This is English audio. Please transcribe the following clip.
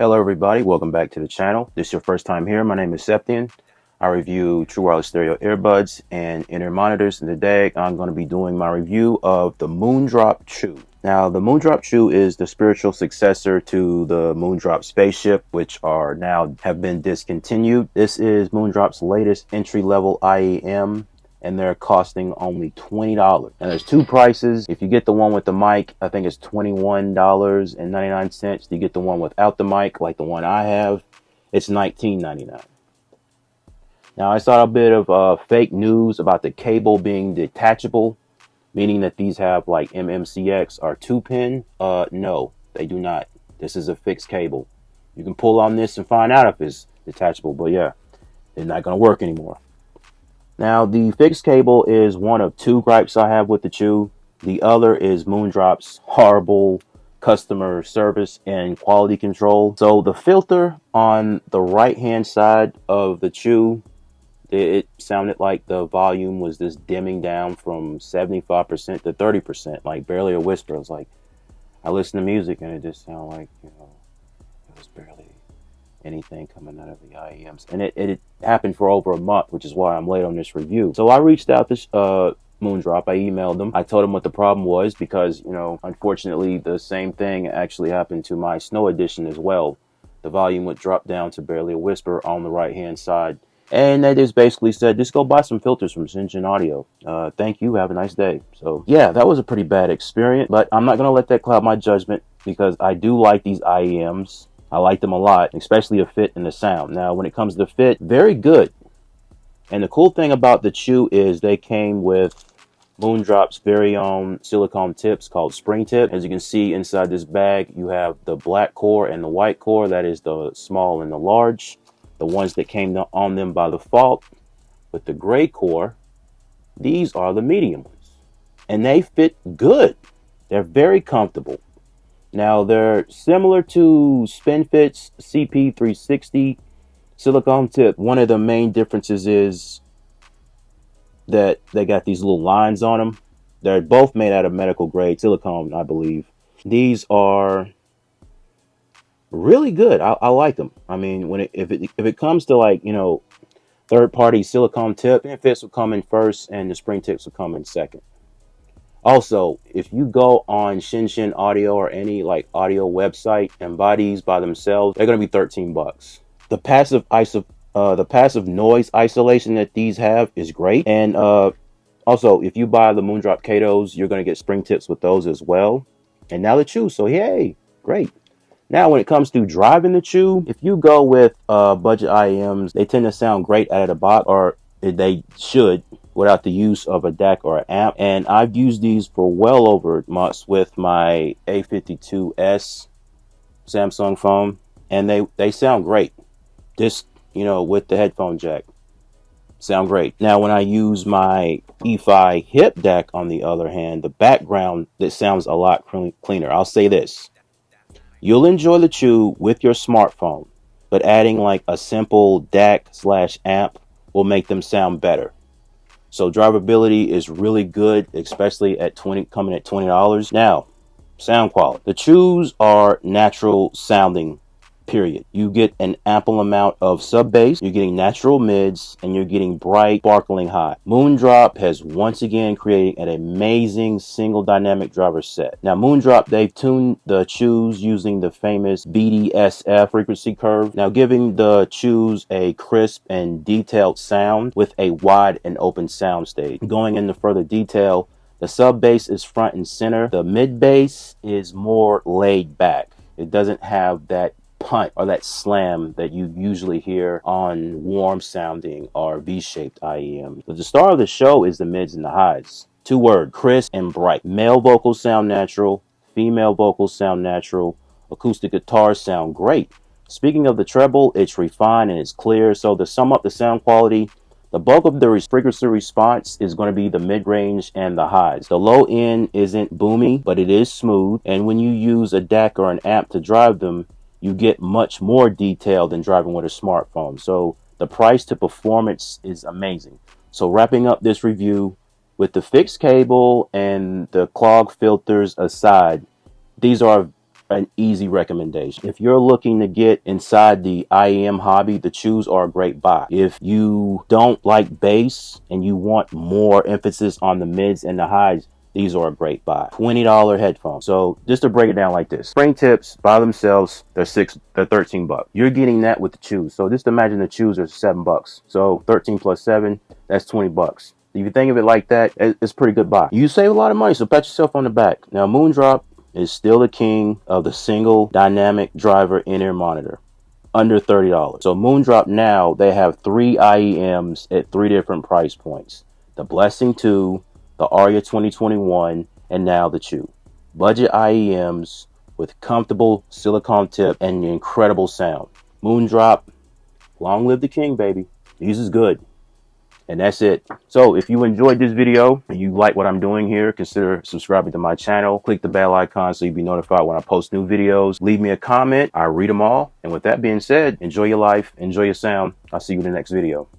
Hello everybody, welcome back to the channel. This is your first time here. My name is Septian. I review true wireless stereo earbuds and inner monitors, and today I'm going to be doing my review of the Moondrop Chu. Now the Moondrop Chu is the spiritual successor to the Moondrop spaceship, which are now have been discontinued. This is Moondrop's latest entry-level IEM, and they're costing only $20. And there's two prices. If you get the one with the mic, I think it's $21.99. If you get the one without the mic, like the one I have, it's $19.99. Now, I saw a bit of fake news about the cable being detachable, meaning that these have like MMCX or 2-pin. No, they do not. This is a fixed cable. You can pull on this and find out if it's detachable, but yeah, it's not going to work anymore. Now, the fixed cable is one of two gripes I have with the Chu. The other is Moondrop's horrible customer service and quality control. So the filter on the right-hand side of the Chu, it sounded like the volume was just dimming down from 75% to 30%, like barely a whisper. It's like, I listen to music and it just sounded like, it was barely anything coming out of the IEMs, and it happened for over a month, which is why I'm late on this review. So I reached out to Moondrop. I emailed them. I told them what the problem was because, unfortunately, the same thing actually happened to my Snow Edition as well. The volume would drop down to barely a whisper on the right-hand side, and they just basically said, just go buy some filters from Shenzhen Audio. Thank you. Have a nice day. So yeah, that was a pretty bad experience, but I'm not going to let that cloud my judgment because I do like these IEMs. I like them a lot, especially the fit and the sound. Now, when it comes to the fit, very good. And the cool thing about the Chu is they came with Moondrop's very own silicone tips called spring tip. As you can see inside this bag, you have the black core and the white core. That is the small and the large. The ones that came on them by default with the gray core, these are the medium ones. And they fit good. They're very comfortable. Now, they're similar to SpinFit's CP360 silicone tip. One of the main differences is that they got these little lines on them. They're both made out of medical grade silicone, I believe. These are really good. I like them. I mean, if it comes to like, third-party silicone tip, SpinFits will come in first and the spring tips will come in second. Also, if you go on Shenzhen Audio or any like audio website and buy these by themselves, they're going to be $13. The passive noise isolation that these have is great. And also, if you buy the Moondrop Katos, you're going to get spring tips with those as well. And now the Chu, so yay, great. Now, when it comes to driving the Chu, if you go with budget IEMs, they tend to sound great out of the box, or they should, without the use of a DAC or an amp. And I've used these for well over months with my A52s Samsung phone, and they sound great. Just, with the headphone jack, sound great. Now, when I use my EFI hip DAC, on the other hand, the background, that sounds a lot cleaner. I'll say this. You'll enjoy the Chu with your smartphone, but adding like a simple DAC/amp will make them sound better. So drivability is really good, especially at coming at $20. Now, sound quality. The Chus are natural sounding, period. You get an ample amount of sub bass, you're getting natural mids, and you're getting bright, sparkling high. Moondrop has once again created an amazing single dynamic driver set. Now, Moondrop, they've tuned the Chus using the famous BDSF frequency curve, now giving the Chus a crisp and detailed sound with a wide and open sound stage. Going into further detail, the sub bass is front and center. The mid bass is more laid back. It doesn't have that punch or that slam that you usually hear on warm sounding or V-shaped IEM. But the star of the show is the mids and the highs. Two words: crisp and bright. Male vocals sound natural, female vocals sound natural, acoustic guitars sound great. Speaking of the treble, it's refined and it's clear. So to sum up the sound quality, the bulk of the frequency response is going to be the mid-range and the highs. The low end isn't boomy, but it is smooth. And when you use a DAC or an amp to drive them, you get much more detail than driving with a smartphone. So the price to performance is amazing. So wrapping up this review, with the fixed cable and the clog filters aside, these are an easy recommendation. If you're looking to get inside the IEM hobby, the Chus are a great buy. If you don't like bass and you want more emphasis on the mids and the highs, these are a great buy. $20 headphones. So just to break it down like this, spring tips by themselves, they're 13 bucks. You're getting that with the Chus. So just imagine the Chus are $7. So 13 plus 7, that's 20 bucks. If you think of it like that, it's a pretty good buy. You save a lot of money, so pat yourself on the back. Now, Moondrop is still the king of the single dynamic driver in-ear monitor, under $30. So Moondrop now, they have 3 IEMs at 3 different price points. The Blessing 2, the Aria 2021, and now the Chu. Budget IEMs with comfortable silicone tip and incredible sound. Moondrop, long live the king, baby. These is good. And that's it. So if you enjoyed this video and you like what I'm doing here, consider subscribing to my channel. Click the bell icon so you'll be notified when I post new videos. Leave me a comment. I read them all. And with that being said, enjoy your life, enjoy your sound. I'll see you in the next video.